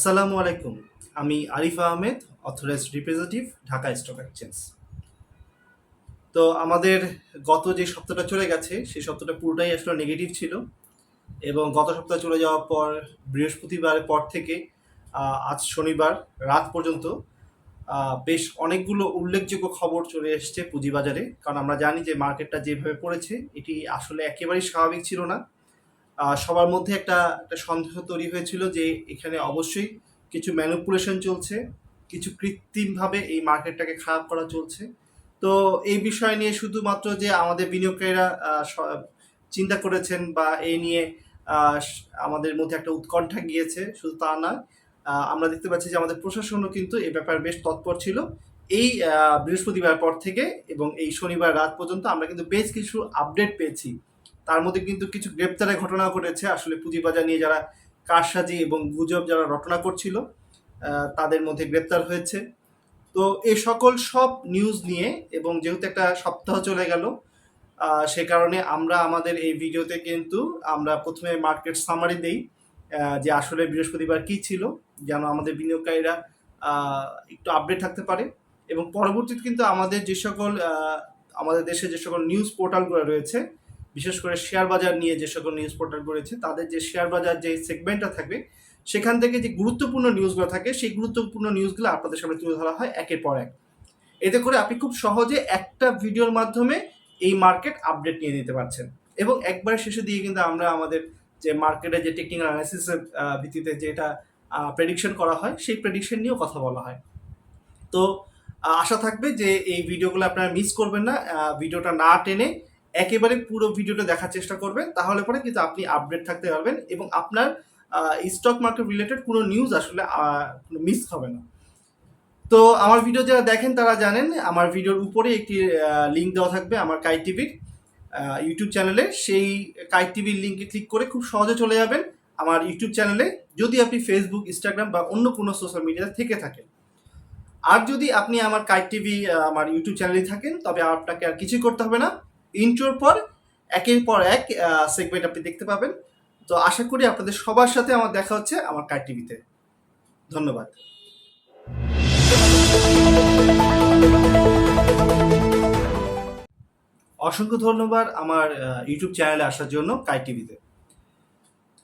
আসসালামু আলাইকুম। আমি Arif Ahmed, authorised representative, Dhaka stock exchange. তো আমাদের গত যে সপ্তাহটা চলে গেছে সেই সপ্তাহটা পুরোটাই আসলে নেগেটিভ ছিল, এবং গত সপ্তাহ চলে যাওয়ার পর বৃহস্পতিবারের পর থেকে আজ শনিবার রাত পর্যন্ত বেশ অনেকগুলো উল্লেখযোগ্য খবর চলে এসছে পুঁজিবাজারে। কারণ আমরা জানি যে মার্কেটটা যেভাবে পড়েছে এটি আসলে একেবারেই স্বাভাবিক ছিল না। সবার মধ্যে একটা একটা সন্দেহ তৈরি হয়েছিল যে এখানে অবশ্যই কিছু ম্যানিপুলেশন চলছে, কিছু কৃত্রিমভাবে এই মার্কেটটাকে খারাপ করা চলছে। তো এই বিষয় নিয়ে শুধুমাত্র যে আমাদের বিনিয়োগকারীরা চিন্তা করেছেন বা এই নিয়ে আমাদের মধ্যে একটা উৎকণ্ঠা গিয়েছে, শুধু তা নয়, আমরা দেখতে পাচ্ছি যে আমাদের প্রশাসনও কিন্তু এ ব্যাপারে বেশ তৎপর ছিল। এই বৃহস্পতিবার পর থেকে এবং এই শনিবার রাত পর্যন্ত আমরা কিন্তু বেশ কিছু আপডেট পেয়েছি। তার মধ্যে কিন্তু কিছু গ্রেপ্তারের ঘটনা ঘটেছে। আসলে পুঁজিবাজার নিয়ে যারা কারসাজি এবং গুজব যারা রটনা করছিল তাদের মধ্যে গ্রেপ্তার হয়েছে। তো এই সকল সব নিউজ নিয়ে, এবং যেহেতু একটা সপ্তাহ চলে গেল, সে কারণে আমরা আমাদের এই ভিডিওতে কিন্তু আমরা প্রথমে মার্কেট সামারি দেই যে আসলে বৃহস্পতিবার কী ছিল, যেন আমাদের বিনিয়োগকারীরা একটু আপডেট থাকতে পারে। এবং পরবর্তীতে কিন্তু আমাদের যে সকল আমাদের দেশে যে সকল নিউজ পোর্টালগুলো রয়েছে, বিশেষ করে শেয়ার বাজার নিয়ে যে সকল নিউজ পোর্টাল রয়েছে, তাদের যে শেয়ার বাজার যে সেগমেন্টটা থাকবে সেখান থেকে যে গুরুত্বপূর্ণ নিউজগুলো থাকে সেই গুরুত্বপূর্ণ নিউজগুলো আপনাদের সামনে তুলে ধরা হয় একের পর এক। এতে করে আপনি খুব সহজে একটা ভিডিওর মাধ্যমে এই মার্কেট আপডেট নিয়ে নিতে পারছেন। এবং একবারে শেষে দিয়ে কিন্তু আমরা আমাদের যে মার্কেটে যে টেকনিক্যাল অ্যানালিসিসের ভিত্তিতে যেটা প্রেডিকশন করা হয় সেই প্রেডিকশন নিয়েও কথা বলা হয়। তো আশা থাকবে যে এই ভিডিওগুলো আপনারা মিস করবেন না। ভিডিওটা না টেনে একেবারে পুরো ভিডিওটা দেখার চেষ্টা করবেন, তাহলে পরে কিন্তু আপনি আপডেট থাকতে পারবেন এবং আপনার স্টক মার্কেট রিলেটেড কোনো নিউজ আসলে মিস হবে না। তো আমার ভিডিও যারা দেখেন তারা জানেন আমার ভিডিওর উপরে একটি লিঙ্ক দেওয়া থাকবে আমার কাই টিভির ইউটিউব চ্যানেলে। সেই কাই টিভির লিঙ্কে ক্লিক করে খুব সহজে চলে যাবেন আমার ইউটিউব চ্যানেলে, যদি আপনি ফেসবুক, ইনস্টাগ্রাম বা অন্য কোনো সোশ্যাল মিডিয়াতে থেকে থাকেন। আর যদি আপনি আমার কাই টিভি আমার ইউটিউব চ্যানেলে থাকেন, তবে আপনাকে আর কিছুই করতে হবে না। ইন্ট্রোর পর একের পর এক সেগমেন্ট আপনি দেখতে পাবেন। তো আশা করি আপনাদের সবার সাথে আমার দেখা হচ্ছে আমার কাই টিভিতে। ধন্যবাদ। অসংখ্য ধন্যবাদ আমার ইউটিউব চ্যানেলে আসার জন্য, কাই টিভিতে।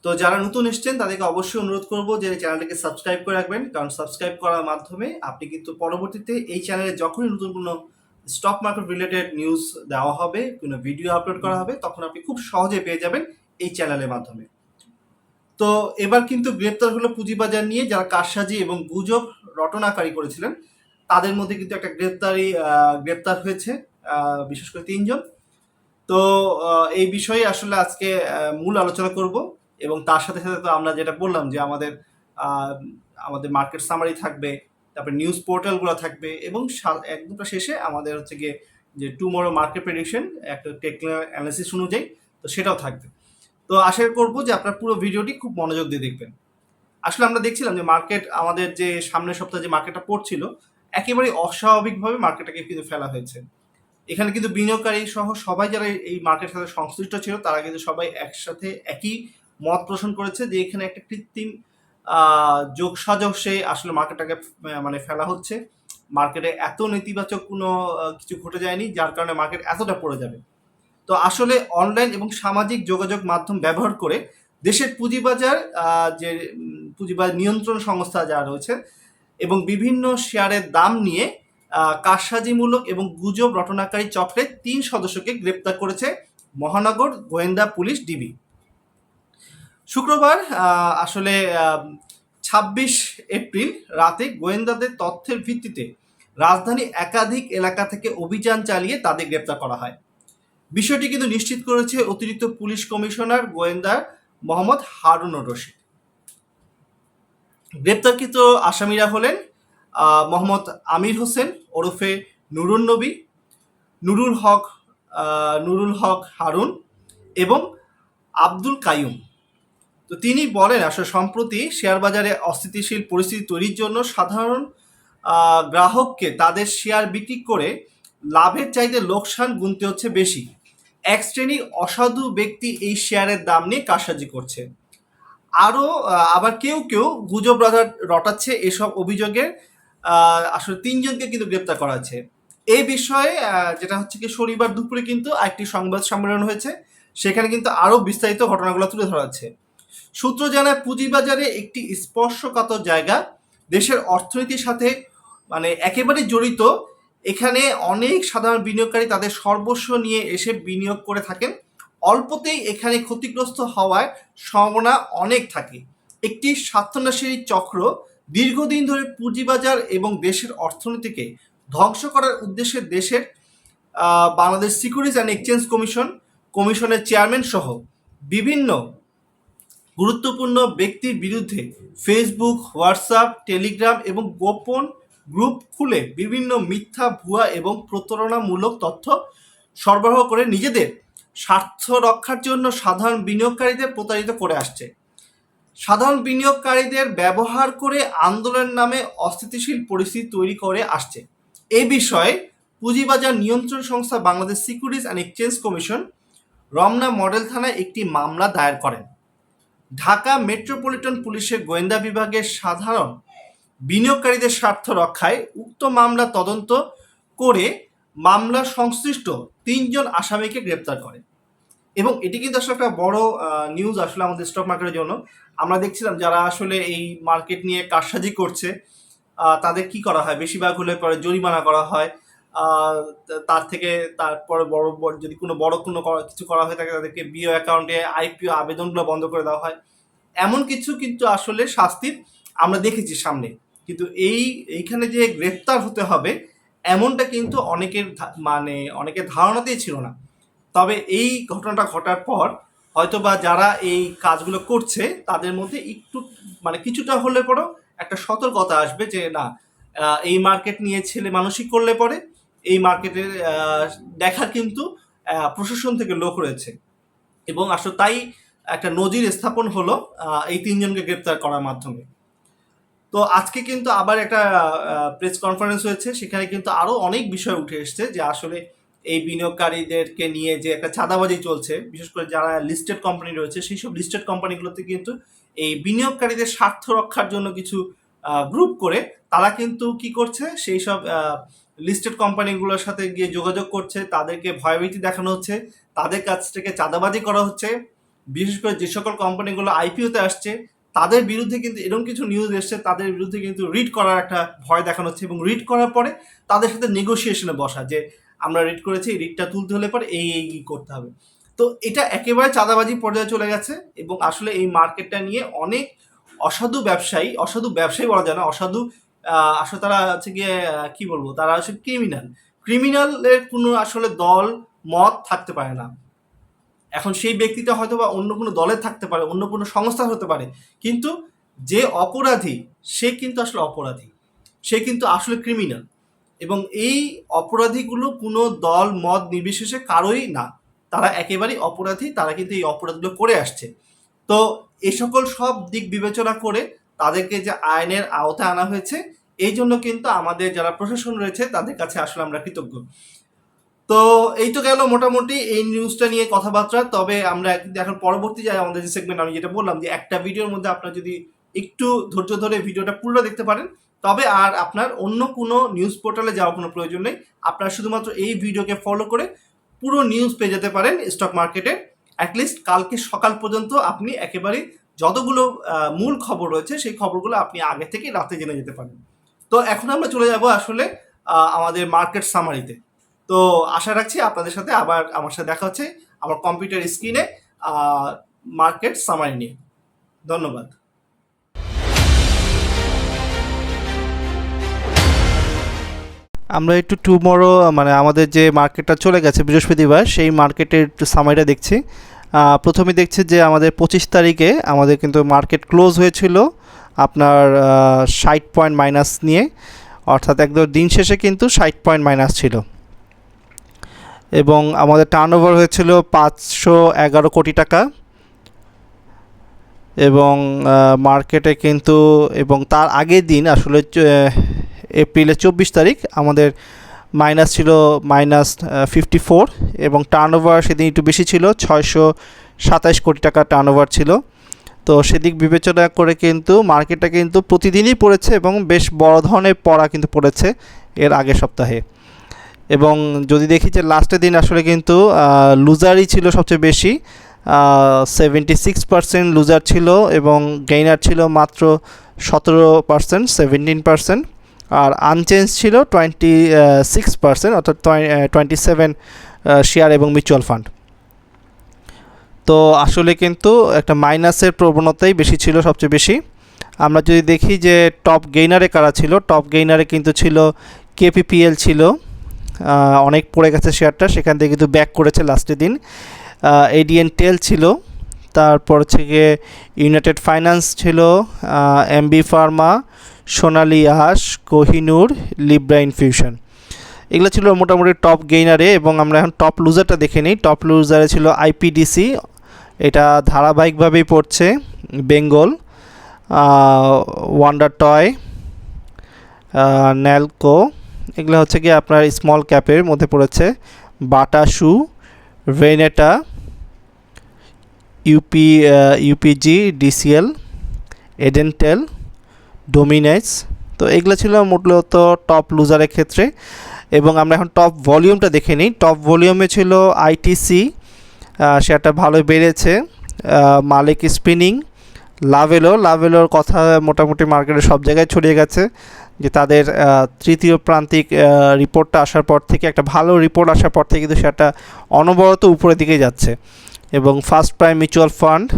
তো যারা নতুন এসছেন তাদেরকে অবশ্যই অনুরোধ করবো যে চ্যানেলটাকে সাবস্ক্রাইব করে রাখবেন, কারণ সাবস্ক্রাইব করার মাধ্যমে আপনি কিন্তু পরবর্তীতে এই চ্যানেলে যখনই নতুন কোনো স্টক মার্কেট রিলেটেড নিউজ দেওয়া হবে, কোনো ভিডিও আপলোড করা হবে, তখন আপনি খুব সহজে পেয়ে যাবেন এই চ্যানেলের মাধ্যমে। তো এবার কিন্তু গ্রেপ্তার হলো পুঁজিবাজার নিয়ে যারা কারসাজি এবং গুজব রটনাকারী করেছিলেন, তাদের মধ্যে কিন্তু একটা গ্রেপ্তার হয়েছে, বিশেষ করে 3 জন। তো এই বিষয়ে আসলে আজকে মূল আলোচনা করব, এবং তার সাথে সাথে তো আমরা যেটা বললাম যে আমাদের আমাদের মার্কেট সামারি থাকবে, তারপরে নিউজ পোর্টালগুলো থাকবে, এবং একদমটা শেষে আমাদের হচ্ছে গিয়ে যে টুমরো মার্কেট প্রেডিকশন একটা টেকনিক্যাল অ্যানালিসিস অনুযায়ী, তো সেটাও থাকবে। তো আশা করব যে আপনার পুরো ভিডিওটি খুব মনোযোগ দিয়ে দেখবেন। আসলে আমরা দেখছিলাম যে মার্কেট আমাদের যে সামনের সপ্তাহে যে মার্কেটটা পড়ছিল, একেবারেই অস্বাভাবিকভাবে মার্কেটটাকে কিন্তু ফেলা হয়েছে। এখানে কিন্তু বিনিয়োগকারী সহ সবাই যারা এই মার্কেটের সাথে সংশ্লিষ্ট ছিল তারা কিন্তু সবাই একসাথে একই মত পোষণ করেছে যে এখানে একটা কৃত্রিম যোগসাজশে আসলে মার্কেটটাকে মানে ফেলা হচ্ছে। মার্কেটে এত নেতিবাচক কোনো কিছু ঘটে যায়নি যার কারণে মার্কেট এতটা পড়ে যাবে। তো আসলে অনলাইন এবং সামাজিক যোগাযোগ মাধ্যম ব্যবহার করে দেশের পুঁজিবাজার যে পুঁজিবাজার নিয়ন্ত্রণ সংস্থা যারা রয়েছে এবং বিভিন্ন শেয়ারের দাম নিয়ে কারসাজিমূলক এবং গুজব রটনাকারী চক্রের 3 সদস্যকে গ্রেপ্তার করেছে মহানগর গোয়েন্দা পুলিশ ডিবি। শুক্রবার আসলে 26 এপ্রিল রাতে গোয়েন্দাদের তথ্যের ভিত্তিতে রাজধানী একাধিক এলাকা থেকে অভিযান চালিয়ে তাদের গ্রেপ্তার করা হয়। বিষয়টি কিন্তু নিশ্চিত করেছে অতিরিক্ত পুলিশ কমিশনার গোয়েন্দা মোহাম্মদ হারুনুর রশিদ। গ্রেপ্তারকৃত আসামিরা হলেন মোহাম্মদ আমির হোসেন ওরফে নুরুন নবী, নুরুল হক হারুন এবং আব্দুল কাইয়ুম। তো তিনি বলেন আসলে সম্প্রতি শেয়ার বাজারে অস্থিতিশীল পরিস্থিতি তৈরির জন্য সাধারণ গ্রাহককে তাদের শেয়ার বিক্রি করে লাভের চাইতে লোকসান গুনতে হচ্ছে বেশি। এক শ্রেণীর অসাধু ব্যক্তি এই শেয়ারের দাম নিয়ে কারসাজি করছে। আরও আবার কেউ কেউ গুজব রটাচ্ছে এসব অভিযোগে আসলে 3জনকে কিন্তু গ্রেপ্তার করা হয়েছে। এই বিষয়ে যেটা হচ্ছে কি শনিবার দুপুরে কিন্তু একটি সংবাদ সম্মেলন হয়েছে, সেখানে কিন্তু আরও বিস্তারিত ঘটনাগুলো তুলে ধরা হচ্ছে। সূত্র জানায় পুঁজিবাজারে একটি স্পর্শকাতর জায়গা, দেশের অর্থনীতির সাথে মানে একেবারে জড়িত। এখানে অনেক সাধারণ বিনিয়োগকারী তাদের সর্বস্ব নিয়ে এসে বিনিয়োগ করে থাকেন। অল্পতেই এখানে ক্ষতিগ্রস্ত হওয়ার সম্ভাবনা অনেক থাকে। একটি স্বার্থনাশী চক্র দীর্ঘদিন ধরে পুঁজিবাজার এবং দেশের অর্থনীতিকে ধ্বংস করার উদ্দেশ্যে দেশের বাংলাদেশ সিকিউরিটিজ অ্যান্ড এক্সচেঞ্জ কমিশনের চেয়ারম্যান সহ বিভিন্ন গুরুত্বপূর্ণ ব্যক্তির বিরুদ্ধে ফেসবুক, হোয়াটসঅ্যাপ, টেলিগ্রাম এবং গোপন গ্রুপ খুলে বিভিন্ন মিথ্যা, ভুয়া এবং প্রতারণামূলক তথ্য সরবরাহ করে নিজেদের স্বার্থ রক্ষার জন্য সাধারণ বিনিয়োগকারীদের প্রতারিত করে আসছে। সাধারণ বিনিয়োগকারীদের ব্যবহার করে আন্দোলনের নামে অস্থিতিশীল পরিস্থিতি তৈরি করে আসছে। এ বিষয়ে পুঁজিবাজার নিয়ন্ত্রণ সংস্থা Bangladesh securities and exchange commission Ramna model থানায় একটি মামলা দায়ের করেন। ঢাকা মেট্রোপলিটন পুলিশের গোয়েন্দা বিভাগের সাধারণ বিনিয়োগকারীদের স্বার্থ রক্ষায় উক্ত মামলা তদন্ত করে মামলার সংশ্লিষ্ট 3জন আসামিকে গ্রেপ্তার করে। এবং এটি কিন্তু আসলে একটা বড় নিউজ আসলে আমাদের স্টক মার্কেটের জন্য। আমরা দেখছিলাম যারা আসলে এই মার্কেট নিয়ে কারসাজি করছে তাদের কি করা হয়, বেশিরভাগ হলে পরে জরিমানা করা হয়। তার থেকে তারপরে বড় যদি কোনো কিছু করা হয়ে থাকে তাদেরকে বিও অ্যাকাউন্টে আইপিও আবেদনগুলো বন্ধ করে দেওয়া হয়। এমন কিছু কিন্তু আসলে শাস্তির আমরা দেখেছি সামনে, কিন্তু এইখানে যে গ্রেপ্তার হতে হবে এমনটা কিন্তু অনেকের ধারণাতেই ছিল না। তবে এই ঘটনাটা ঘটার পর হয়তোবা যারা এই কাজগুলো করছে তাদের মধ্যে একটু কিছুটা হলে পরেও একটা সতর্কতা আসবে যে না, এই মার্কেট নিয়ে ছেলে মানুষই করলে পরে এই মার্কেটের দেখার কিন্তু প্রশাসন থেকে লোক রয়েছে। এবং আসলে তাই একটা নজির স্থাপন হলো এই 3জনকে গ্রেপ্তার করার মাধ্যমে। তো আজকে কিন্তু আবার একটা প্রেস কনফারেন্স হয়েছে, সেখানে কিন্তু আরও অনেক বিষয় উঠে এসছে যে আসলে এই বিনিয়োগকারীদেরকে নিয়ে যে একটা চাঁদাবাজি চলছে, বিশেষ করে যারা লিস্টেড কোম্পানি রয়েছে সেই সব লিস্টেড কোম্পানিগুলোতে কিন্তু এই বিনিয়োগকারীদের স্বার্থ রক্ষার জন্য কিছু গ্রুপ করে তারা কিন্তু কি করছে, সেই সব লিস্টেড কোম্পানিগুলোর সাথে গিয়ে যোগাযোগ করছে, তাদেরকে ভয়ভীতি দেখানো হচ্ছে, তাদের কাছ থেকে চাঁদাবাজি করা হচ্ছে। বিশেষ করে যে সকল কোম্পানিগুলো আইপিওতে আসছে তাদের বিরুদ্ধে কিন্তু এরকম কিছু নিউজ এসছে, তাদের বিরুদ্ধে কিন্তু রিড করার একটা ভয় দেখানো হচ্ছে এবং রিড করার পরে তাদের সাথে নেগোসিয়েশনে বসা যে আমরা রিড করেছি, রিডটা তুলতে হলে পরে এই করতে হবে। তো এটা একেবারে চাঁদাবাজি পর্যায়ে চলে গেছে এবং আসলে এই মার্কেটটা নিয়ে অনেক অসাধু ব্যবসায়ী বলা যায় না, আসলে তারা হচ্ছে গিয়ে কি বলবো, তারা আসলে ক্রিমিনালের কোনো আসলে দল মত থাকতে পারে না। এখন সেই ব্যক্তিটা হয়তো বা অন্য কোনো দলে থাকতে পারে, অন্য কোনো সংস্থা হতে পারে, কিন্তু যে অপরাধী সে কিন্তু আসলে ক্রিমিনাল। এবং এই অপরাধীগুলো কোনো দল মত নির্বিশেষে কারোই না, তারা একেবারেই অপরাধী, তারা কিন্তু এই অপরাধগুলো করে আসছে। তো এই সকল সব দিক বিবেচনা করে তাদেরকে যে আইনের আওতায় আনা হয়েছে, এই জন্য কিন্তু আমাদের যারা প্রশাসন রয়েছে তাদের কাছে আসলে আমরা কৃতজ্ঞ। তো এই তো গেল মোটামুটি এই নিউজটা নিয়ে কথাবার্তা। তবে আমরা এখন পরবর্তী আমাদের যে সেগমেন্ট, আমি যেটা বললাম যে একটা ভিডিওর মধ্যে আপনার যদি একটু ধৈর্য ধরে ভিডিওটা পুরো দেখতে পারেন, তবে আর আপনার অন্য কোনো নিউজ পোর্টালে যাওয়ার কোনো প্রয়োজন নেই। আপনার শুধুমাত্র এই ভিডিওকে ফলো করে পুরো নিউজ পেয়ে যেতে পারেন স্টক মার্কেটে। অ্যাটলিস্ট কালকে সকাল পর্যন্ত আপনি একেবারেই যতগুলো মূল খবর রয়েছে সেই খবরগুলো আপনি আগে থেকে রাতে জেনে যেতে পারেন। তো এখন আমরা চলে যাব আসলে আমাদের মার্কেট সামারিতে। তো আশা রাখছি আপনাদের সাথে আবার আমার সাথে দেখা হচ্ছে আমার কম্পিউটার স্ক্রিনে মার্কেট সামারি নিয়ে। ধন্যবাদ। আমরা একটু টুমরো আমাদের যে মার্কেটটা চলে গেছে বৃহস্পতিবার, সেই মার্কেটের একটু সামারিটা দেখছি। প্রথমে দেখছি যে আমাদের 25 তারিখে আমাদের কিন্তু মার্কেট ক্লোজ হয়েছিল আপনার 60 পয়েন্ট মাইনাস নিয়ে, অর্থাৎ একদম দিন শেষে কিন্তু 60 পয়েন্ট মাইনাস ছিল এবং আমাদের টার্নওভার হয়েছিল 511 কোটি টাকা। এবং মার্কেটে কিন্তু এবং তার আগের দিন আসলে এপ্রিলের 24 তারিখ আমাদের মাইনাস ছিল -54 এবং টার্নওভার সেদিন একটু বেশি ছিল, 627 কোটি টাকা টার্নওভার ছিল। তো তো সেদিক বিবেচনা করে কিন্তু মার্কেটটা কিন্তু প্রতিদিনই পড়েছে এবং বেশ বড় ধরনের পড়া কিন্তু পড়েছে এর আগের সপ্তাহে। এবং যদি দেখি যে লাস্টের দিন আসলে কিন্তু লুজারই ছিল সবচেয়ে বেশি, 76% লুজার ছিল এবং গেইনার ছিল মাত্র 17%, 17%। আর আনচেঞ্জ ছিল 26%, অর্থাৎ 27 শেয়ার এবং মিউচুয়াল ফান্ড। তো আসলে কিন্তু একটা মাইনাসের প্রবণতাই বেশি ছিল সবচেয়ে বেশি। আমরা যদি দেখি যে টপ গেইনারে কারা ছিল, টপ গেইনারে কিন্তু ছিল কেপিপিএল ছিল, অনেক পড়ে গেছে শেয়ারটা, সেখান থেকে কিন্তু ব্যাক করেছে লাস্টের দিন। এডিএন টেল ছিল, তারপর হচ্ছে গিয়ে ইউনাইটেড ফাইন্যান্স ছিল, এমবি ফার্মা, সোনালী আঁশ, কোহিনুর, লিব্রা ইনফিউশন, এগুলো ছিল মোটামুটি টপ গেইনারে। এবং আমরা এখন টপ লুজারটা দেখে নিই। টপ লুজারে ছিল আইপিডিসি, এটা ধারাবাহিকভাবেই পড়ছে, বেঙ্গল, ওয়ান্ডার টয়, ন্যালকো, এগুলো হচ্ছে কি আপনার স্মল ক্যাপের মধ্যে পড়েছে, বাটা শু, রেনেটা, ইউপিজি, ডিসিএল, এডেনটেল, ডোমিনেস। তো এগুলো ছিল মূলত টপ লুজারের ক্ষেত্রে। এবং আমরা এখন টপ ভলিউমটা দেখে নিই। টপ ভলিউমে ছিল আইটিসি, সেটা ভালোই বেড়েছে, মালিক স্পিনিং, লাভেলোর কথা মোটামুটি মার্কেটে সব জায়গায় ছড়িয়ে গেছে যে তাদের তৃতীয় প্রান্তিক রিপোর্টটা আসার পর থেকে, একটা ভালো রিপোর্ট আসার পর থেকে কিন্তু সেটা অনবরত উপরের দিকে যাচ্ছে। এবং first prime mutual fund,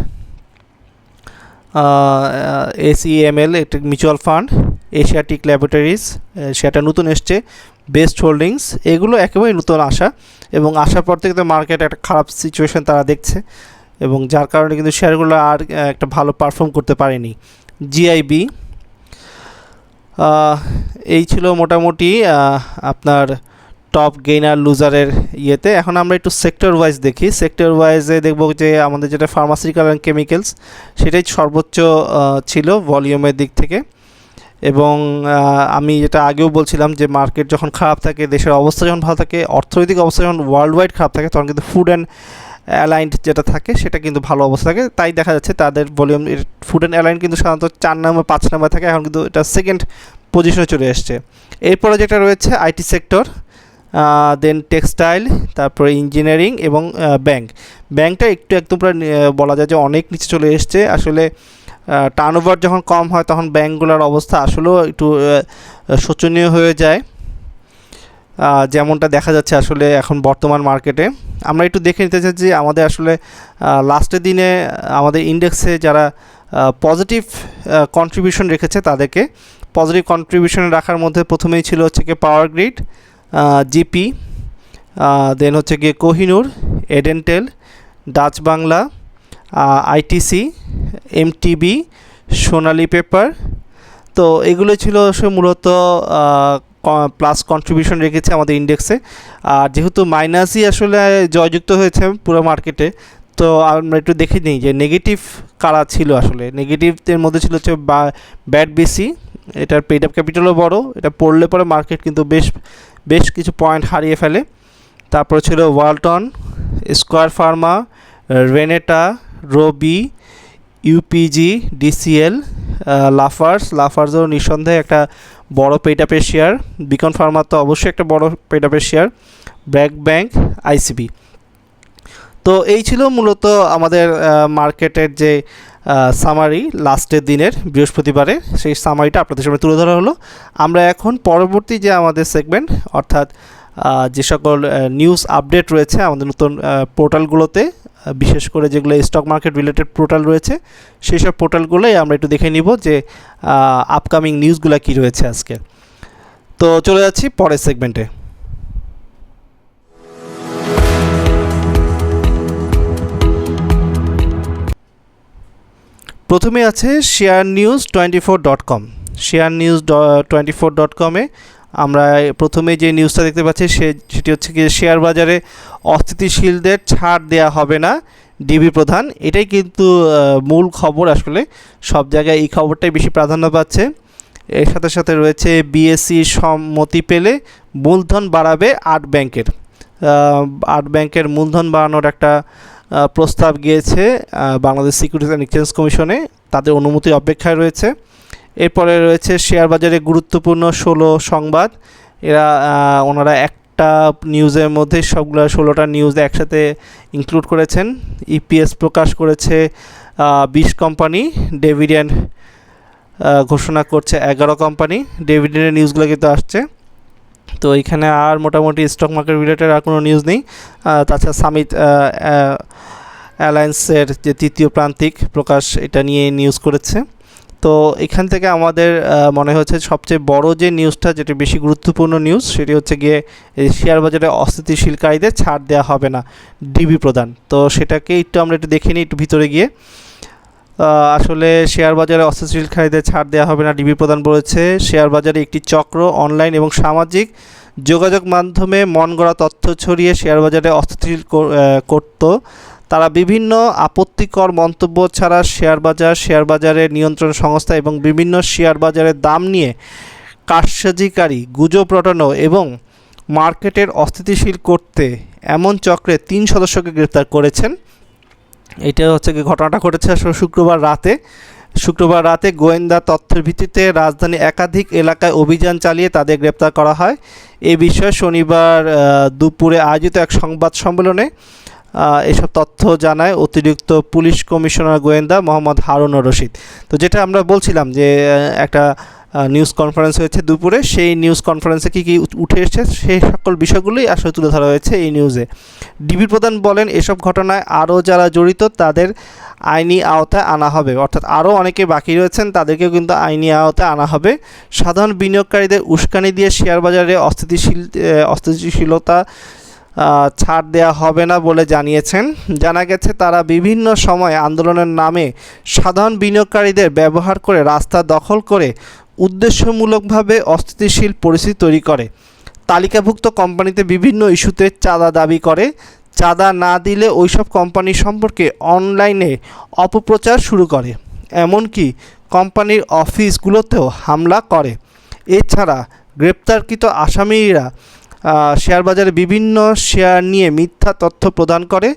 SEML একটা মিউচুয়াল ফান্ড, এশিয়াটিক ল্যাবরেটরিজ, সেটা নতুন এসছে, বেস্ট হোল্ডিংস, এগুলো একেবারেই নতুন আসা। এবং আসার পর থেকে তো মার্কেটে একটা খারাপ সিচুয়েশন তারা দেখছে, এবং যার কারণে কিন্তু শেয়ারগুলো আর একটা ভালো পারফর্ম করতে পারেনি। জিআইবি, এই ছিল মোটামুটি আপনার টপ গেইনার লুজারের ইয়েতে। এখন আমরা একটু সেক্টর ওয়াইজ দেখি। সেক্টর ওয়াইজে দেখব যে আমাদের যেটা ফার্মাসিউটিক্যাল অ্যান্ড কেমিক্যালস, সেটাই সর্বোচ্চ ছিল ভলিউমের দিক থেকে। এবং আমি যেটা আগেও বলছিলাম যে মার্কেট যখন খারাপ থাকে, দেশের অবস্থা যখন ভালো থাকে, অর্থনৈতিক অবস্থা যখন ওয়ার্ল্ড ওয়াইড খারাপ থাকে, তখন কিন্তু ফুড অ্যান্ড অ্যালাইন্ড যেটা থাকে সেটা কিন্তু ভালো অবস্থা থাকে। তাই দেখা যাচ্ছে তাদের ভলিউম, ফুড অ্যান্ড অ্যালাইন্ড কিন্তু সাধারণত 4 নম্বর 5 নম্বর থাকে, এখন কিন্তু এটা সেকেন্ড পজিশনে চলে এসছে। এরপরে যেটা রয়েছে আইটি সেক্টর, দেন টেক্সটাইল, তারপরে ইঞ্জিনিয়ারিং এবং ব্যাংকটা একটু একদম প্রায় বলা যায় যে অনেক নিচে চলে এসছে। আসলে টার্নওভার যখন কম হয় তখন ব্যাংকগুলোর অবস্থা আসলেও একটু শোচনীয় হয়ে যায়, যেমনটা দেখা যাচ্ছে আসলে এখন বর্তমান মার্কেটে। আমরা একটু দেখে নিতে চাই যে আমাদের আসলে লাস্টের দিনে আমাদের ইন্ডেক্সে যারা পজিটিভ কন্ট্রিবিউশন রেখেছে, তাদেরকে পজিটিভ কন্ট্রিবিউশন রাখার মধ্যে প্রথমেই ছিল হচ্ছে গিয়ে পাওয়ার গ্রিড, জিপি, দেন হচ্ছে গিয়ে কোহিনুর, এডেনটেল, Dutch Bangla, ITC, MTB, Sonali paper. তো এগুলো ছিল মূলত প্লাস কন্ট্রিবিউশন রেখেছে আমাদের ইন্ডেক্সে। আর যেহেতু মাইনাসই আসলে জয়যুক্ত হয়েছে পুরো মার্কেটে, তো আমরা একটু দেখে নিই যে নেগেটিভ কারা ছিল। আসলে নেগেটিভদের মধ্যে ছিল হচ্ছে ব্যাড বিসি, এটার পেড আপ ক্যাপিটালও বড়, এটা পড়লে পরে মার্কেট কিন্তু বেশ কিছু পয়েন্ট হারিয়ে ফেলে। তারপরে ছিল ওয়ালটন, স্কোয়ার ফার্মা, রেনেটা, রবি, ইউপিজি, ডিসিএল, লাফার্সও নিঃসন্দেহে একটা বড় পেড আপের শেয়ার, বিকন ফার্মা তো অবশ্যই একটা বড় পেড আপের শেয়ার, ব্যাংক, আইসিবি। তো এই ছিল মূলত আমাদের মার্কেটের যে সামারি লাস্টের দিনের বৃহস্পতিবারে, সেই সামারিটা আপনাদের সামনে তুলে ধরা হলো। আমরা এখন পরবর্তী যে আমাদের সেগমেন্ট, অর্থাৎ যে সকল নিউজ আপডেট রয়েছে আমাদের নতুন পোর্টালগুলোতে, বিশেষ করে যেগুলো স্টক মার্কেট রিলেটেড পোর্টাল রয়েছে, সেই সব পোর্টালগুলোই আমরা একটু দেখে নিব যে আপকামিং নিউজগুলো কী রয়েছে আজকে। তো চলে যাচ্ছি পরের সেগমেন্টে। প্রথমে আছে sharenews24.com। sharenews24.com-এ আমরা প্রথমে যে নিউজটা দেখতে পাচ্ছি সেটি হচ্ছে কি, শেয়ার বাজারে অস্থিতিশীলদের ছাড় দেয়া হবে না ডিবি প্রধান। এটাই কিন্তু মূল খবর। আসলে সব জায়গায় এই খবরটাই বেশি প্রাধান্য পাচ্ছে। এর সাথে সাথে রয়েছে বিএসসি সম্মতি পেলে মূলধন বাড়াবে 8 ব্যাংকের। 8 ব্যাংকের মূলধন বাড়ানোর একটা প্রস্তাব গিয়েছে বাংলাদেশ সিকিউরিটিজ অ্যান্ড এক্সচেঞ্জ কমিশনে, তাদের অনুমতির অপেক্ষায় রয়েছে। এরপরে রয়েছে শেয়ার বাজারে গুরুত্বপূর্ণ 16 সংবাদ। ওনারা একটা নিউজের মধ্যে সবগুলো 16টা নিউজ একসাথে ইনক্লুড করেছেন। ইপিএস প্রকাশ করেছে 20 কোম্পানি, ডিভিডেন্ড ঘোষণা করছে 11 কোম্পানি। ডিভিডেন্ডের নিউজগুলো কিন্তু আসছে। তো এখানে আর মোটামুটি স্টক মার্কেট রিলেটেড আর কোনো নিউজ নেই। তাছাড়া সামিট অ্যালায়েন্সের যে তৃতীয় প্রান্তিক প্রকাশ, এটা নিয়ে নিউজ করেছে। তো এখান থেকে আমাদের মনে হচ্ছে সবচেয়ে বড় যে নিউজটা, যেটা বেশি গুরুত্বপূর্ণ নিউজ, সেটি হচ্ছে গিয়ে শেয়ার বাজারে অস্থিতিশীলকারীদের ছাড় দেওয়া হবে না, ডিবি প্রদান। তো সেটাকে আমরা একটু দেখে নিই একটু ভিতরে গিয়ে। আসলে শেয়ার বাজারে অস্থিতিশীলকারীদের ছাড় দেওয়া হবে না, ডিবি প্রদান বলেছে। শেয়ার বাজারে একটি চক্র অনলাইন এবং সামাজিক যোগাযোগ মাধ্যমে মন গড়া তথ্য ছড়িয়ে শেয়ার বাজারে অস্থিতিশীল করত। তারা বিভিন্ন আপত্তিকর মন্তব্য ছাড়া শেয়ার বাজারের নিয়ন্ত্রণ সংস্থা এবং বিভিন্ন শেয়ার বাজারের দাম নিয়ে কারসাজিকারী, গুজব রটানো এবং মার্কেটের অস্থিতিশীল করতে এমন চক্রে 3 সদস্যকে গ্রেপ্তার করেছেন। এটা হচ্ছে কি ঘটনাটা ঘটেছে আসলে শুক্রবার রাতে গোয়েন্দা তথ্যের ভিত্তিতে রাজধানী একাধিক এলাকায় অভিযান চালিয়ে তাদের গ্রেপ্তার করা হয়। এ বিষয়ে শনিবার দুপুরে আয়োজিত এক সংবাদ সম্মেলনে এসব তথ্য জানায় অতিরিক্ত পুলিশ কমিশনার গোয়েন্দা মোহাম্মদ হারুন রশিদ। তো যেটা আমরা বলছিলাম যে একটা নিউজ কনফারেন্স হয়েছে দুপুরে, সেই নিউজ কনফারেন্সে কী উঠে এসেছে সেই সকল বিষয়গুলোই আসলে তুলে ধরা হয়েছে এই নিউজে। ডিবি প্রধান বলেন, এসব ঘটনায় আরও যারা জড়িত তাদের আইনি আওতায় আনা হবে, অর্থাৎ আরও অনেকে বাকি রয়েছেন তাদেরকেও কিন্তু আইনি আওতায় আনা হবে। সাধারণ বিনিয়োগকারীদের উস্কানি দিয়ে শেয়ার বাজারে অস্থিতিশীলতা ছাড় দেওয়া হবে না বলে জানিয়েছেন। জানা গেছে তারা বিভিন্ন সময় আন্দোলনের নামে সাধারণ বিনিয়োগকারীদের ব্যবহার করে রাস্তা দখল করে উদ্দেশ্যমূলকভাবে অস্থিতিশীল পরিস্থিতি তৈরি করে। তালিকাভুক্ত কোম্পানিতে বিভিন্ন ইস্যুতে চাঁদা দাবি করে। চাঁদা না দিলে ওইসব কোম্পানি সম্পর্কে অনলাইনে অপপ্রচার শুরু করে, এমনকি কোম্পানির অফিসগুলোতেও হামলা করে। এছাড়া গ্রেপ্তারকৃত আসামিরা শেয়ার বাজারে বিভিন্ন শেয়ার নিয়ে মিথ্যা তথ্য প্রদান করে,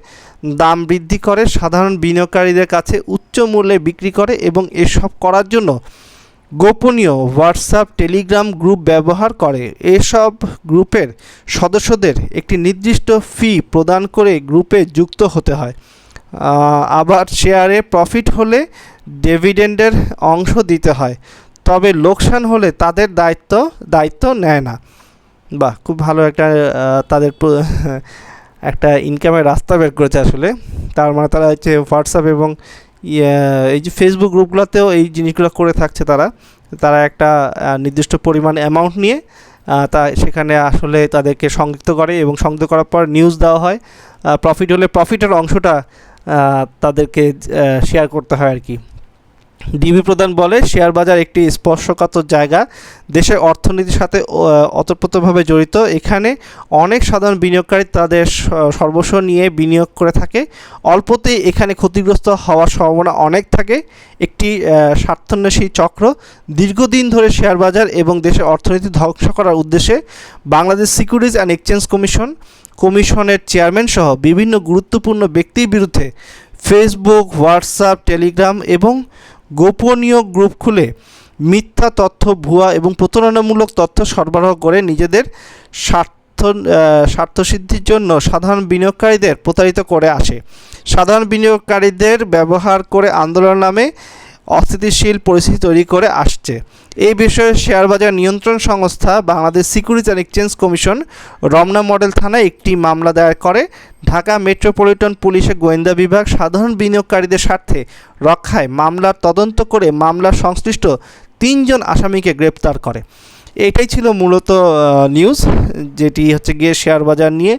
দাম বৃদ্ধি করে, সাধারণ বিনিয়োগকারীদের কাছে উচ্চ মূল্যে বিক্রি করে এবং এসব করার জন্য গোপনীয় হোয়াটসঅ্যাপ, টেলিগ্রাম গ্রুপ ব্যবহার করে। এসব গ্রুপের সদস্যদের একটি নির্দিষ্ট ফি প্রদান করে গ্রুপে যুক্ত হতে হয়। আবার শেয়ারে প্রফিট হলে ডিভিডেন্ডের অংশ দিতে হয়, তবে লোকসান হলে তাদের দায়িত্ব নেয় না। বাহ, খুব ভালো তাদের একটা ইনকামের রাস্তা বের করেছে আসলে। তার মানে তারা হচ্ছে হোয়াটসঅ্যাপ এবং এই যে ফেসবুক গ্রুপগুলোতেও এই জিনিসগুলো করে থাকছে। তারা একটা নির্দিষ্ট পরিমাণ অ্যামাউন্ট নিয়ে সেখানে আসলে তাদেরকে সংযুক্ত করে এবং সংযুক্ত করার পর নিউজ দেওয়া হয়। প্রফিট হলে প্রফিটের অংশটা তাদেরকে শেয়ার করতে হয় আর কি। ডিবি প্রধান বলে, শেয়ার বাজার একটি স্পর্শকাতর জায়গা, দেশের অর্থনীতির সাথে ওতপ্রোতভাবে জড়িত। এখানে অনেক সাধারণ বিনিয়োগকারী তাদের সর্বস্ব নিয়ে বিনিয়োগ করে থাকে। অল্পতেই এখানে ক্ষতিগ্রস্ত হওয়ার সম্ভাবনা অনেক থাকে। একটি স্বার্থান্বেষী চক্র দীর্ঘদিন ধরে শেয়ার বাজার এবং দেশের অর্থনীতি ধ্বংস করার উদ্দেশ্যে বাংলাদেশ সিকিউরিটিজ অ্যান্ড এক্সচেঞ্জ কমিশনের চেয়ারম্যান সহ বিভিন্ন গুরুত্বপূর্ণ ব্যক্তির বিরুদ্ধে ফেসবুক, হোয়াটসঅ্যাপ, টেলিগ্রাম এবং গোপনীয় গ্রুপ খুলে মিথ্যা তথ্য, ভুয়া এবং প্রতারণামূলক তথ্য সরবরাহ করে নিজেদের স্বার্থসিদ্ধির জন্য সাধারণ বিনিয়োগকারীদের প্রতারিত করে আসে। সাধারণ বিনিয়োগকারীদের ব্যবহার করে আন্দোলন নামে অস্থিতিশীল পরিস্থিতি তৈরি করে আসছে। এই বিষয়ে শেয়ার বাজার নিয়ন্ত্রণ সংস্থা Bangladesh securities and exchange commission Ramna model থানায় একটি মামলা দায়ের করে। ঢাকা মেট্রোপলিটন পুলিশের গোয়েন্দা বিভাগ সাধারণ বিনিয়োগকারীদের স্বার্থে রক্ষায় মামলার তদন্ত করে মামলার সংশ্লিষ্ট 3 জন আসামিকে গ্রেপ্তার করে। এটাই ছিল মূলত নিউজ, যেটি হচ্ছে গিয়ে শেয়ার বাজার নিয়ে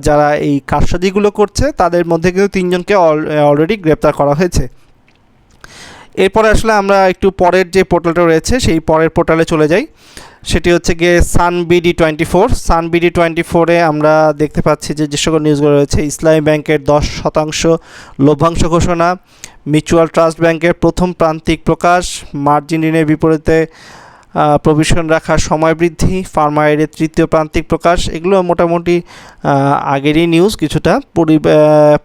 যারা এই কারসাজিগুলো করছে তাদের মধ্যে কিন্তু 3 জনকে অলরেডি গ্রেপ্তার করা হয়েছে। এরপরে আসলে আমরা একটু পরের যে পোর্টালটা রয়েছে সেই পরের পোর্টালে চলে যাই। সেটি হচ্ছে গিয়ে সানবিডি24 আমরা দেখতে পাচ্ছি যে সকল নিউজগুলো রয়েছে। ইসলামী ব্যাংকের 10% লভ্যাংশ ঘোষণা, মিউচুয়াল ট্রাস্ট ব্যাংকের প্রথম প্রান্তিক প্রকাশ, মার্জিন ঋণের বিপরীতে প্রভিশন রাখার সময় বৃদ্ধি, ফার্মা এডের তৃতীয় প্রান্তিক প্রকাশ, এগুলো মোটামুটি আগেরই নিউজ কিছুটা।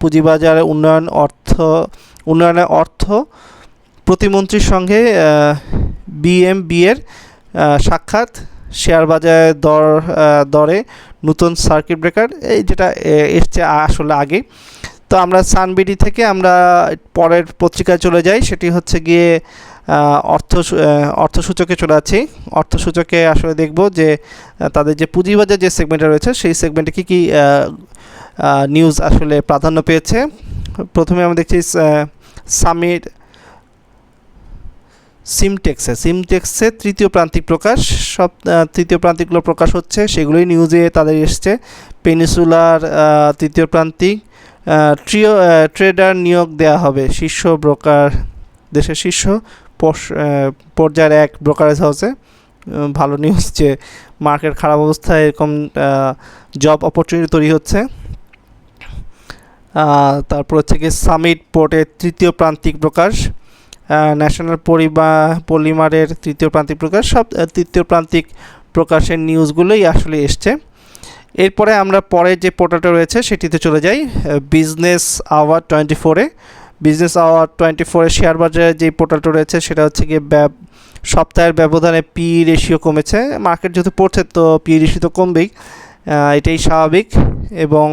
পুঁজিবাজার উন্নয়নের অর্থ প্রতিমন্ত্রীর সঙ্গে বিএমবি এর সাক্ষাৎ, শেয়ার বাজারের দরে নতুন সার্কিট ব্রেকার, এই যেটা এসছে আসলে আগে। তো আমরা সানবিডি থেকে আমরা পরের পত্রিকায় চলে যাই, সেটি হচ্ছে গিয়ে অর্থসূচকে চলে আছি। অর্থসূচকে আসলে দেখব যে তাদের যে পুঁজিবাজার যে সেগমেন্টে রয়েছে সেই সেগমেন্টে কী কী নিউজ আসলে প্রাধান্য পেয়েছে। প্রথমে আমরা দেখছি সিমটেক্সে তৃতীয় প্রান্তিক প্রকাশ, সব তৃতীয় প্রান্তিকগুলো প্রকাশ হচ্ছে, সেগুলোই নিউজে তাদের এসছে। পেনিসুলার তৃতীয় প্রান্তিক, ট্রেডার নিয়োগ দেওয়া হবে শীর্ষ ব্রোকার, দেশের শীর্ষ পর্যায়ের এক ব্রোকারেজ হাউসে। ভালো নিউজ যে মার্কেট খারাপ অবস্থায় এরকম জব অপরচুনিটি তৈরি হচ্ছে। তারপর হচ্ছে গিয়ে সামিট পোর্টের তৃতীয় প্রান্তিক প্রকাশ, ন্যাশনাল পলিমারের তৃতীয় প্রান্তিক প্রকাশ, সব তৃতীয় প্রান্তিক প্রকাশের নিউজগুলোই আসলে এসছে। এরপরে আমরা পরে যে পোর্টালটা রয়েছে সেটিতে চলে যাই, বিজনেস আওয়ার 24-এ। বিজনেস আওয়ার 24-এ শেয়ার বাজারে যে পোর্টালটা রয়েছে সেটা হচ্ছে গিয়ে সপ্তাহের ব্যবধানে পি রেশিও কমেছে। মার্কেট যেহেতু পড়ছে তো পি রেশিও তো কমবেই, এটাই স্বাভাবিক। এবং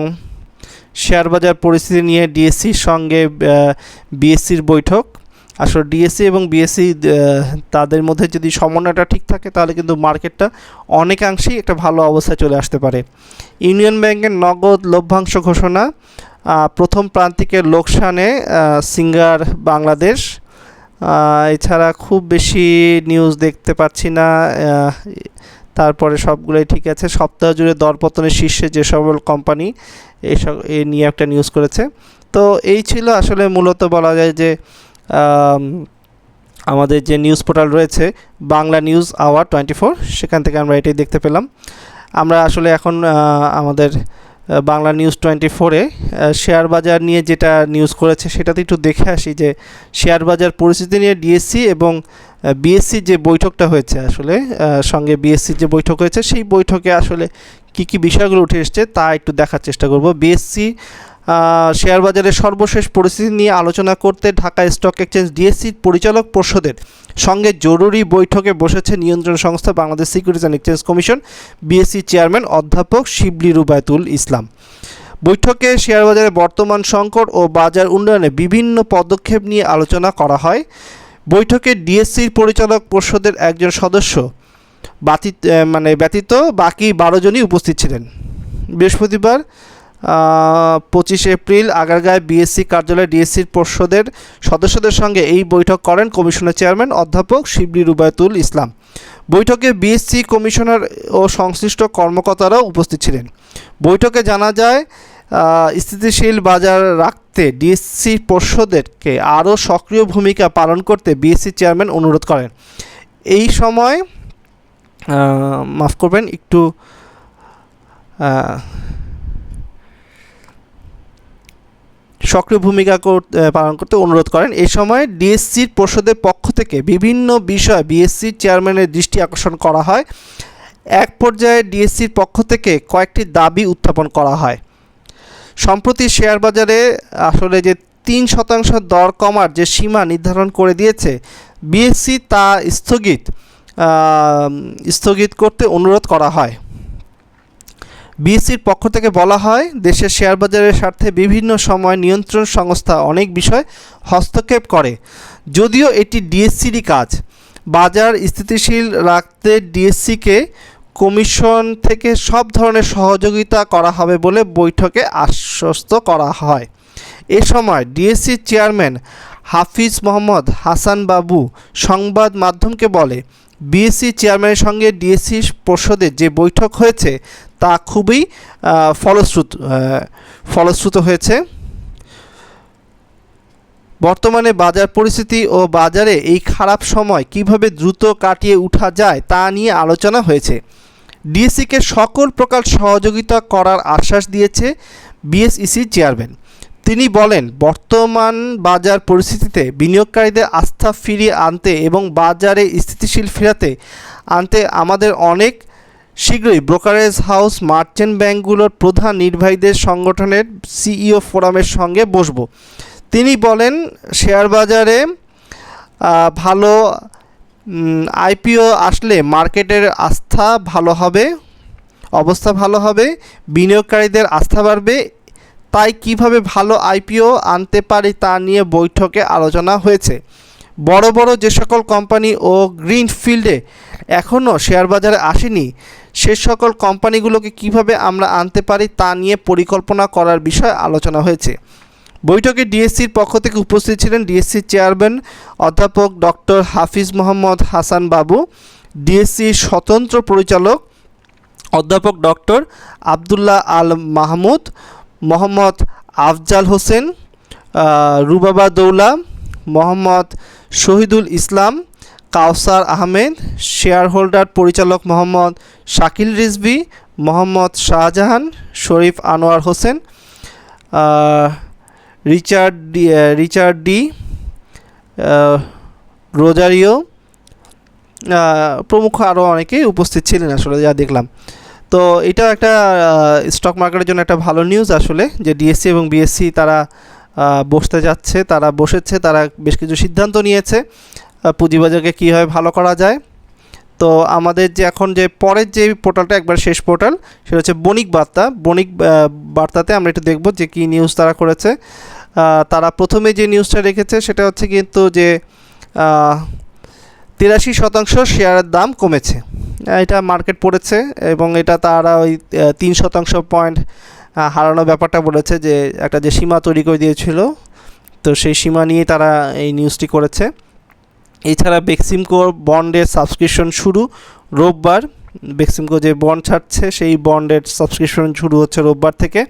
শেয়ার বাজার পরিস্থিতি নিয়ে ডিএসসির সঙ্গে বিএসসির বৈঠক। আসলে ডিএসসি এবং বিএসসি তাদের মধ্যে যদি সমন্বয়টা ঠিক থাকে তাহলে কিন্তু মার্কেটটা অনেকাংশেই একটা ভালো অবস্থায় চলে আসতে পারে। ইউনিয়ন ব্যাংকের নগদ লভ্যাংশ ঘোষণা, প্রথম প্রান্তিকের লোকসানে সিঙ্গার বাংলাদেশ। এছাড়া খুব বেশি নিউজ দেখতে পাচ্ছি না, তারপরে সবগুলোই ঠিক আছে। সপ্তাহ জুড়ে দরপতনের শীর্ষে যে সকল কোম্পানি, এইসব এ নিয়ে একটা নিউজ করেছে। তো এই ছিল আসলে মূলত বলা যায় যে আমাদের যে নিউজ পোর্টাল রয়েছে বাংলা নিউজ আওয়ার 24, সেখান থেকে আমরা এটাই দেখতে পেলাম। আমরা আসলে এখন আমাদের বাংলা নিউজ 24-এ শেয়ার বাজার নিয়ে যেটা নিউজ করেছে সেটাতে একটু দেখে আসি যে শেয়ার বাজার পরিস্থিতি নিয়ে ডিএসসি এবং বিএসসির যে বৈঠকটা হয়েছে, আসলে সঙ্গে বিএসসির যে বৈঠক হয়েছে সেই বৈঠকে আসলে কী কী বিষয়গুলো উঠে এসছে তা একটু দেখার চেষ্টা করব। বিএসসি শেয়ার বাজারের সর্বশেষ পরিস্থিতি নিয়ে আলোচনা করতে ঢাকা স্টক এক্সচেঞ্জ ডিএসসির পরিচালক পর্ষদের সঙ্গে জরুরি বৈঠকে বসেছে নিয়ন্ত্রণ সংস্থা Bangladesh securities and exchange commission BSc chairman অধ্যাপক শিবলি রুবায়তুল ইসলাম। বৈঠকে শেয়ার বাজারের বর্তমান সংকট ও বাজার উন্নয়নে বিভিন্ন পদক্ষেপ নিয়ে আলোচনা করা হয়। বৈঠকে ডিএসসির পরিচালক পর্ষদের একজন সদস্য ব্যতীত বাকি 12 জনই উপস্থিত ছিলেন। বৃহস্পতিবার 25 এপ্রিল আগারগাঁয় বিএসসি কার্যালয়ে ডিএসসির পর্ষদের সদস্যদের সঙ্গে এই বৈঠক করেন কমিশনের চেয়ারম্যান অধ্যাপক শিবলি রুবায়তুল ইসলাম। বৈঠকে বিএসসি কমিশনার ও সংশ্লিষ্ট কর্মকর্তারাও উপস্থিত ছিলেন। বৈঠকে জানা যায় স্থিতিশীল বাজার রাখতে ডিএসসি পর্ষদকে আরও সক্রিয় ভূমিকা পালন করতে বিএসসি চেয়ারম্যান অনুরোধ করেন। এই সময় মাফ করবেন একটু সক্রিয় ভূমিকা পালন করতে অনুরোধ করেন। এই সময় ডিএসসির পর্ষদের পক্ষ থেকে বিভিন্ন বিষয় বিএসসির চেয়ারম্যানের দৃষ্টি আকর্ষণ করা হয়। এক পর্যায়ে ডিএসসির পক্ষ থেকে কয়েকটি দাবি উত্থাপন করা হয়। সম্প্রতি শেয়ার বাজারে আসলে যে 3% দর কমার যে সীমা নির্ধারণ করে দিয়েছে বিএসসি তা স্থগিত করতে অনুরোধ করা হয়। বিএসসির পক্ষ থেকে বলা হয়, দেশের শেয়ার বাজারের স্বার্থে বিভিন্ন সময় নিয়ন্ত্রণ সংস্থা অনেক বিষয় হস্তক্ষেপ করে, যদিও এটি ডিএসসিরই কাজ। বাজার স্থিতিশীল রাখতে ডিএসসিকে কমিশন থেকে সব ধরনের সহযোগিতা করা হবে বলে বৈঠকে আশ্বস্ত করা হয়। এ সময় ডিএসসির চেয়ারম্যান হাফিজ মোহাম্মদ হাসান বাবু সংবাদ মাধ্যমকে বলে, বিএসসি চেয়ারম্যানের সঙ্গে ডিএসসি পর্ষদের যে বৈঠক হয়েছে তা খুবই ফলশ্রুত হয়েছে। বর্তমানে বাজার পরিস্থিতি ও বাজারে এই খারাপ সময় কিভাবে দ্রুত কাটিয়ে ওঠা যায় তা নিয়ে আলোচনা হয়েছে। ডিএসসিকে সকল প্রকার সহযোগিতা করার আশ্বাস দিয়েছে বিএসইসি চেয়ারম্যান। তিনি বলেন, বর্তমান বাজার পরিস্থিতিতে বিনিয়োগকারীদের আস্থা ফিরিয়ে আনতে এবং বাজারে স্থিতিশীল ফেরাতে আনতে আমাদের অনেক শীঘ্রই ব্রোকারেজ হাউস মার্চেন্ট ব্যাংকগুলোর প্রধান নির্বাহীদের সংগঠনের সিইও ফোরামের সঙ্গে বসব। তিনি বলেন, শেয়ার বাজারে ভালো আইপিও আসলে মার্কেটের আস্থা ভালো হবে, অবস্থা ভালো হবে, বিনিয়োগকারীদের আস্থা বাড়বে। তাই কিভাবে ভালো আইপিও আনতে পারি তা নিয়ে বৈঠকে আলোচনা হয়েছে। বড় বড় যে সকল কোম্পানি ও গ্রিন ফিল্ডে এখনও শেয়ার বাজারে আসেনি সে সকল কোম্পানিগুলোকে কিভাবে আমরা আনতে পারি তা নিয়ে পরিকল্পনা করার বিষয়ে আলোচনা হয়েছে। বৈঠকে ডিএসসির পক্ষ থেকে উপস্থিত ছিলেন ডিএসসির চেয়ারম্যান অধ্যাপক ডক্টর হাফিজ মোহাম্মদ হাসান বাবু, ডিএসসির স্বতন্ত্র পরিচালক অধ্যাপক doctor Abdullah Al Mahmud, Mohammad Afzal Hossain, Rubaba Daula, Mohammad Shahidul Islam, Kawsar Ahmed, shareholder পরিচালক Mohammad Shakil Rizvi, Mohammad Shahjahan, Sharif Anwar Hossain, Richard D Rozario প্রমুখ আরও অনেকেই উপস্থিত ছিলেন আসলে যা দেখলাম। তো এটা একটা স্টক মার্কেটের জন্য একটা ভালো নিউজ আসলে, যে ডিএসসি এবং বিএসসি তারা বসতে যাচ্ছে, তারা বসেছে, তারা বেশ কিছু সিদ্ধান্ত নিয়েছে পুঁজিবাজারকে কীভাবে ভালো করা যায়। তো আমাদের যে এখন যে পরের যে পোর্টালটা একবার শেষ পোর্টাল সেটা হচ্ছে বণিক বার্তা। বণিক বার্তাতে আমরা একটু দেখব যে কী নিউজ তারা করেছে। তারা প্রথমে যে নিউজটা রেখেছে সেটা হচ্ছে কিন্তু যে 83% শেয়ারের দাম কমেছে, এটা মার্কেট পড়েছে এবং এটা তারা ওই 3% পয়েন্ট হারানোর ব্যাপারটা বলেছে, যে একটা যে সীমা তৈরি করে দিয়েছিল তো সেই সীমা নিয়ে তারা এই নিউজটি করেছে। এছাড়া বেক্সিমকোর বন্ডের সাবস্ক্রিপশন শুরু রোববার, বেক্সিমকো যে বন্ড ছাড়ছে সেই বন্ডের সাবস্ক্রিপশন শুরু হচ্ছে রোববার থেকে।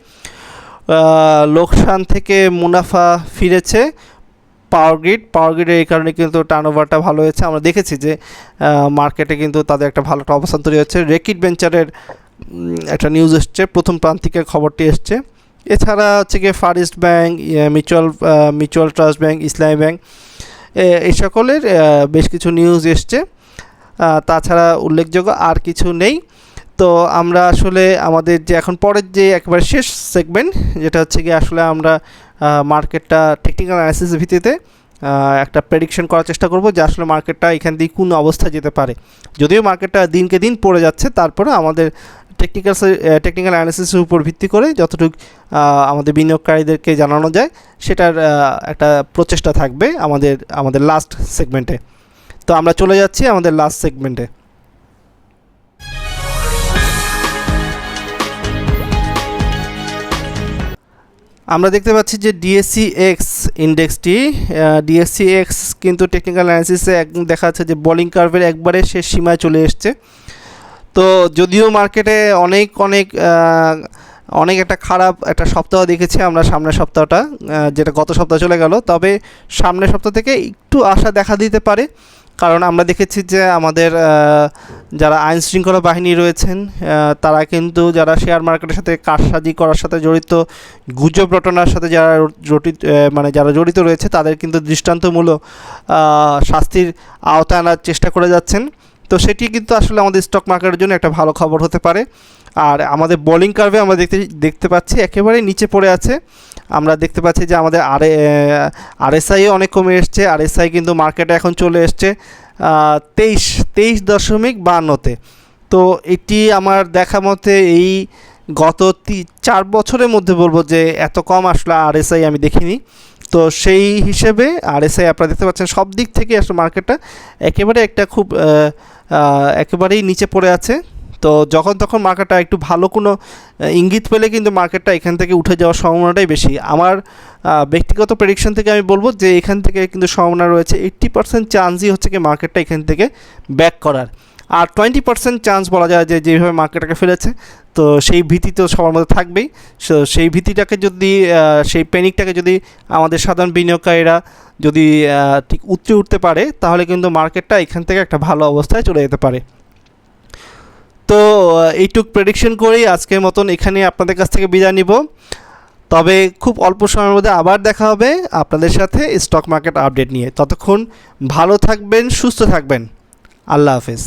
লোকসান থেকে মুনাফা ফিরেছে পাওয়ারগ্রিডের, এই কারণে কিন্তু টার্নওভারটা ভালো হয়েছে। আমরা দেখেছি যে মার্কেটে কিন্তু তাদের একটা ভালো অবস্থান তৈরি হচ্ছে। রেকিট ভেঞ্চারের একটা নিউজ এসছে, প্রথম প্রান্তিকের খবরটি এসছে। এছাড়া হচ্ছে গিয়ে Far East Bank, Mutual Trust Bank, Islami Bank, এই সকলের বেশ কিছু নিউজ এসছে। তাছাড়া উল্লেখযোগ্য আর কিছু নেই। তো আমরা আসলে আমাদের যে এখন পরের যে একবার শেষ সেগমেন্ট, যেটা হচ্ছে গিয়ে আসলে আমরা মার্কেটটা টেকনিক্যাল অ্যানালিসিসের ভিত্তিতে একটা প্রেডিকশন করার চেষ্টা করব যে আসলে মার্কেটটা এখান দিয়ে কোন অবস্থায় যেতে পারে। যদিও মার্কেটটা দিনকে দিন পড়ে যাচ্ছে, তারপরে আমাদের টেকনিক্যাল অ্যানালিসিসের উপর ভিত্তি করে যতটুকু আমাদের বিনিয়োগকারীদেরকে জানানো যায় সেটার একটা প্রচেষ্টা থাকবে আমাদের লাস্ট সেগমেন্টে। তো আমরা চলে যাচ্ছি আমাদের লাস্ট সেগমেন্টে। আমরা দেখতে পাচ্ছি যে ডিএসসি এক্স ইন্ডেক্সটি, ডিএসসি এক্স কিন্তু টেকনিক্যাল অ্যানালিসিসে দেখা যাচ্ছে যে বোলিং কার্ভের একবারে শেষ সীমায় চলে এসছে। তো যদিও মার্কেটে অনেক একটা খারাপ একটা সপ্তাহ দেখেছি আমরা, সামনের সপ্তাহটা যেটা গত সপ্তাহ চলে গেল, তবে সামনের সপ্তাহ থেকে একটু আশা দেখা দিতে পারে। কারণ আমরা দেখেছি যে আমাদের যারা আইন শৃঙ্খলা বাহিনী রয়েছেন তারা কিন্তু যারা শেয়ার মার্কেটের সাথে কারসাজি করার সাথে জড়িত, গুজব রটনার সাথে যারা জড়িত রয়েছে তাদের কিন্তু দৃষ্টান্তমূলক শাস্তির আওতায় আনার চেষ্টা করে যাচ্ছেন। তো সেটি কিন্তু আসলে আমাদের স্টক মার্কেটের জন্য একটা ভালো খবর হতে পারে। আর আমাদের বোলিং কার্ভে আমরা দেখতে পাচ্ছি একেবারে নিচে পড়ে আছে। আমরা দেখতে পাচ্ছি যে আমাদের আরএসআইও অনেক কমে এসছে। আরএসআই কিন্তু মার্কেটে এখন চলে এসছে 23.52-তে। তো এটি আমার দেখা মতে এই গত 4 বছরের মধ্যে বলবো যে এত কম আসলে আরএসআই আমি দেখিনি। তো সেই হিসেবে আরএসআই আপনারা দেখতে পাচ্ছেন সব দিক থেকে আসলে মার্কেটটা একেবারেই নিচে পড়ে আছে। তো যখন তখন মার্কেটটা একটু ভালো কোনো ইঙ্গিত পেলে কিন্তু মার্কেটটা এখান থেকে উঠে যাওয়ার সম্ভাবনাটাই বেশি। আমার ব্যক্তিগত প্রেডিকশন থেকে আমি বলবো যে এখান থেকে কিন্তু সম্ভাবনা রয়েছে 80% চান্সই হচ্ছে কি মার্কেটটা এখান থেকে ব্যাক করার, আর 20% চান্স বলা যায় যে যেভাবে মার্কেটটাকে ফেলেছে। তো সেই ভীতি তো সবার মধ্যে থাকবেই। সেই ভীতিটাকে যদি সেই প্যানিকটাকে যদি আমাদের সাধারণ বিনিয়োগকারীরা যদি ঠিক উঠতে পারে তাহলে কিন্তু মার্কেটটা এখান থেকে একটা ভালো অবস্থায় চলে যেতে পারে। তো এইটুক প্রেডিকশন করেই আজকের মতন এখানে আপনাদের কাছ থেকে বিদায় নিব। তবে খুব অল্প সময়ের মধ্যে আবার দেখা হবে আপনাদের সাথে স্টক মার্কেট আপডেট নিয়ে। ততক্ষণ ভালো থাকবেন, সুস্থ থাকবেন। আল্লাহ হাফেজ।